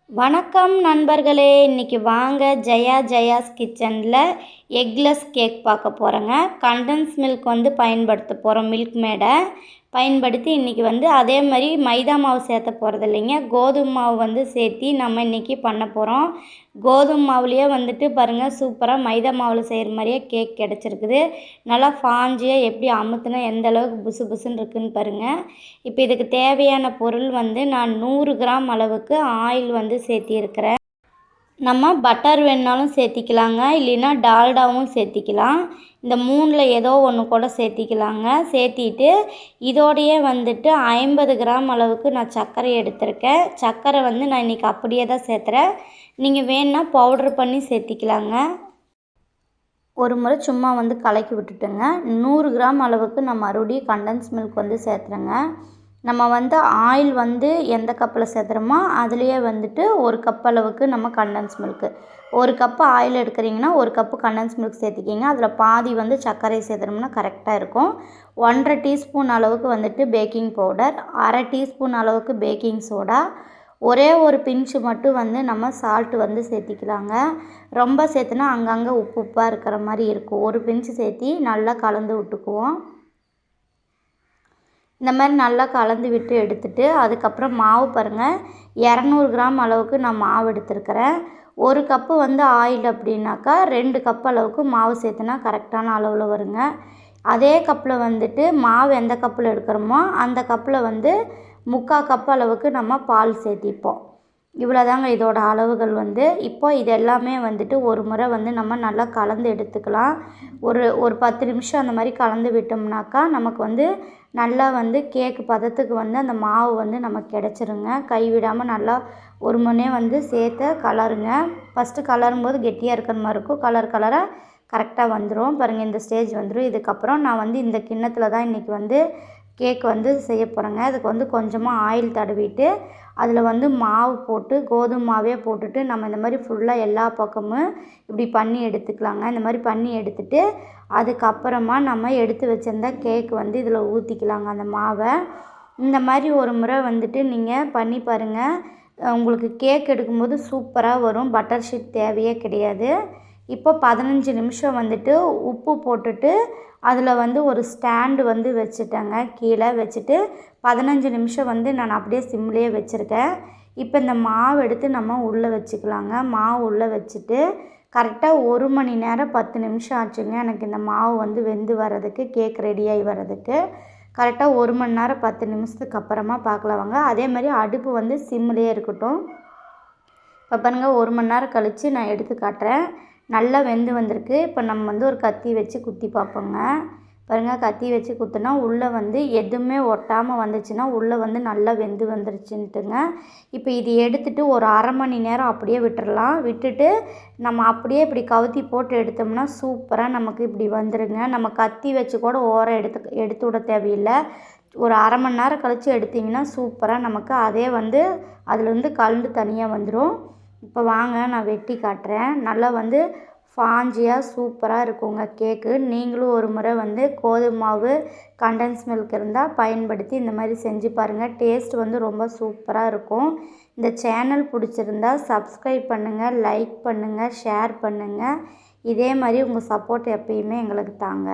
வணக்கம் நண்பர்களே, இன்றைக்கி வாங்க ஜெயாஸ் கிச்சனில் எக்லெஸ் கேக் பார்க்க போகிறோங்க. கண்டன்ஸ் மில்க் பயன்படுத்த போகிறோம். மில்க் மேடை பயன்படுத்தி இன்றைக்கி அதே மாதிரி மைதா மாவு சேர்த்த போகிறது இல்லைங்க, கோதுமை மாவு சேர்த்தி நம்ம இன்றைக்கி பண்ண போகிறோம். கோதுமை மாவுலேயே பாருங்கள், சூப்பராக மைதா மாவில் செய்கிற மாதிரியே கேக் கிடச்சிருக்குது. நல்லா ஃபாஞ்சியாக எப்படி அமுத்துனா எந்த அளவுக்கு புசு புசுன்னு இருக்குதுன்னு பாருங்கள். இப்போ இதுக்கு தேவையான பொருள் நான் 100 கிராம் அளவுக்கு ஆயில் சேர்த்திருக்கிறேன். நம்ம பட்டர் வேணுனாலும் சேர்த்திக்கலாங்க, இல்லைன்னா டால்டாவும் சேர்த்திக்கலாம். இந்த 3ல் ஏதோ ஒன்று கூட சேர்த்திக்கலாங்க. சேர்த்திட்டு இதோடையே 50 கிராம் அளவுக்கு நான் சர்க்கரை எடுத்திருக்கேன். சர்க்கரை நான் இன்றைக்கி அப்படியே தான் சேர்த்துறேன். நீங்கள் வேணுன்னா பவுட்ரு பண்ணி சேர்த்திக்கலாங்க. ஒரு முறை சும்மா கலக்கி விட்டுட்டுங்க. 100 கிராம் அளவுக்கு நான் மறுபடியும் கண்டன்ஸ் மில்க் சேர்த்துறேங்க. நம்ம ஆயில் எந்த கப்பில் சேர்த்துறோமோ அதுலேயே 1 கப் அளவுக்கு நம்ம கண்டன்ஸ் மில்க்கு, 1 கப்பு ஆயில் எடுக்கிறீங்கன்னா 1 கப்பு கண்டன்ஸ் மில்க் சேர்த்திக்கிங்க. அதில் பாதி சர்க்கரை சேர்த்துறோம்னா கரெக்டாக இருக்கும். 1½ டீஸ்பூன் அளவுக்கு பேக்கிங் பவுடர், 1/2 டீஸ்பூன் அளவுக்கு பேக்கிங் சோடா, ஒரே ஒரு பிஞ்சு மட்டும் நம்ம சால்ட்டு சேர்த்திக்கலாங்க. ரொம்ப சேர்த்துனா அங்கங்கே உப்பாக இருக்கிற மாதிரி இருக்கும். ஒரு பிஞ்சு சேர்த்தி நல்லா கலந்து விட்டுக்குவோம். இந்த மாதிரி நல்லா கலந்து விட்டு எடுத்துட்டு அதுக்கப்புறம் மாவு பாருங்கள், 200 கிராம் அளவுக்கு நான் மாவு எடுத்துருக்கிறேன். 1 கப்பு ஆயில் அப்படின்னாக்கா 2 கப் அளவுக்கு மாவு சேர்த்துனா கரெக்டான அளவில் வருங்க. அதே கப்பில் மாவு எந்த கப்பில் எடுக்கிறோமோ அந்த கப்பில் 3/4 கப் அளவுக்கு நம்ம பால் சேர்த்திப்போம். இவ்வளோதாங்க இதோட அளவுகள். இப்போ இது எல்லாமே ஒரு முறை நம்ம நல்லா கலந்து எடுத்துக்கலாம். ஒரு 10 நிமிஷம் அந்த மாதிரி கலந்து விட்டோம்னாக்கா நமக்கு நல்லா கேக்கு பதத்துக்கு அந்த மாவு நமக்கு கிடச்சிருங்க. கைவிடாமல் நல்லா ஒரு முன்னே சேர்த்து கலருங்க. ஃபஸ்ட்டு கலரும்போது கெட்டியாக இருக்கிற மாதிரி இருக்கும். கலராக கரெக்டாக வந்துடும் பாருங்கள். இந்த ஸ்டேஜ் வந்துடும். இதுக்கப்புறம் நான் இந்த கிண்ணத்தில் தான் இன்றைக்கி கேக் செய்ய போகிறேங்க. அதுக்கு கொஞ்சமாக ஆயில் தடவிட்டு அதில் மாவு போட்டு, கோதுமை மாவே போட்டுட்டு நம்ம இந்த மாதிரி ஃபுல்லாக எல்லா பக்கமும் இப்படி பண்ணி எடுத்துக்கலாங்க. இந்த மாதிரி பண்ணி எடுத்துட்டு அதுக்கப்புறமா நம்ம எடுத்து வச்சுருந்தா கேக் இதில் ஊற்றிக்கலாங்க அந்த மாவை. இந்த மாதிரி ஒரு முறை நீங்கள் பண்ணி பாருங்கள். உங்களுக்கு கேக் எடுக்கும்போது சூப்பராக வரும். பட்டர் ஷீட் தேவையே கிடையாது. இப்போ 15 நிமிஷம் உப்பு போட்டுட்டு அதில் ஒரு ஸ்டாண்டு வச்சுட்டேங்க. கீழே வச்சுட்டு 15 நிமிஷம் நான் அப்படியே சிம்லேயே வச்சுருக்கேன். இப்போ இந்த மாவு எடுத்து நம்ம உள்ளே வச்சுக்கலாங்க. மாவு உள்ளே வச்சுட்டு கரெக்டாக 1 மணி நேரம் 10 நிமிஷம் ஆச்சுங்க எனக்கு இந்த மாவு வெந்து வர்றதுக்கு, கேக் ரெடியாகி வர்றதுக்கு. கரெக்டாக 1 மணி நேரம் 10 நிமிஷத்துக்கு அப்புறமா பார்க்கலாம் வாங்க. அதே மாதிரி அடுப்பு சிம்லேயே இருக்கட்டும். இப்போ பாருங்கள், 1 மணி நேரம் கழித்து நான் எடுத்து காட்டுறேன். நல்லா வெந்து வந்திருக்கு. இப்போ நம்ம ஒரு கத்தி வச்சு குத்தி பார்ப்போங்க. பாருங்கள், கத்தி வச்சு குத்துனா உள்ளே எதுவுமே ஒட்டாமல் வந்துச்சுன்னா உள்ளே நல்லா வெந்து வந்துருச்சுன்ட்டுங்க. இப்போ இது எடுத்துகிட்டு ஒரு 1/2 மணி நேரம் அப்படியே விட்டுறலாம். விட்டுட்டு நம்ம அப்படியே இப்படி கவுத்தி போட்டு எடுத்தோம்னா சூப்பராக நமக்கு இப்படி வந்துடுங்க. நம்ம கத்தி வச்சு கூட ஓரம் எடுத்து விட தேவையில்லை. ஒரு 1/2 மணி நேரம் கழித்து எடுத்திங்கன்னா சூப்பராக நமக்கு அதே அதில் கலந்து தனியாக வந்துடும். இப்போ வாங்க நான் வெட்டி காட்டுறேன். நல்லா ஃபாஞ்சியாக சூப்பராக இருக்குங்க கேக்கு. நீங்களும் ஒரு முறை கோதுமை மாவு, கண்டன்ஸ் மில்க் இருந்தால் பயன்படுத்தி இந்த மாதிரி செஞ்சு பாருங்கள். டேஸ்ட் ரொம்ப சூப்பராக இருக்கும். இந்த சேனல் பிடிச்சிருந்தா சப்ஸ்கிரைப் பண்ணுங்கள், லைக் பண்ணுங்கள், ஷேர் பண்ணுங்கள். இதே மாதிரி உங்கள் சப்போர்ட் எப்பயுமே எங்களுக்கு தாங்க.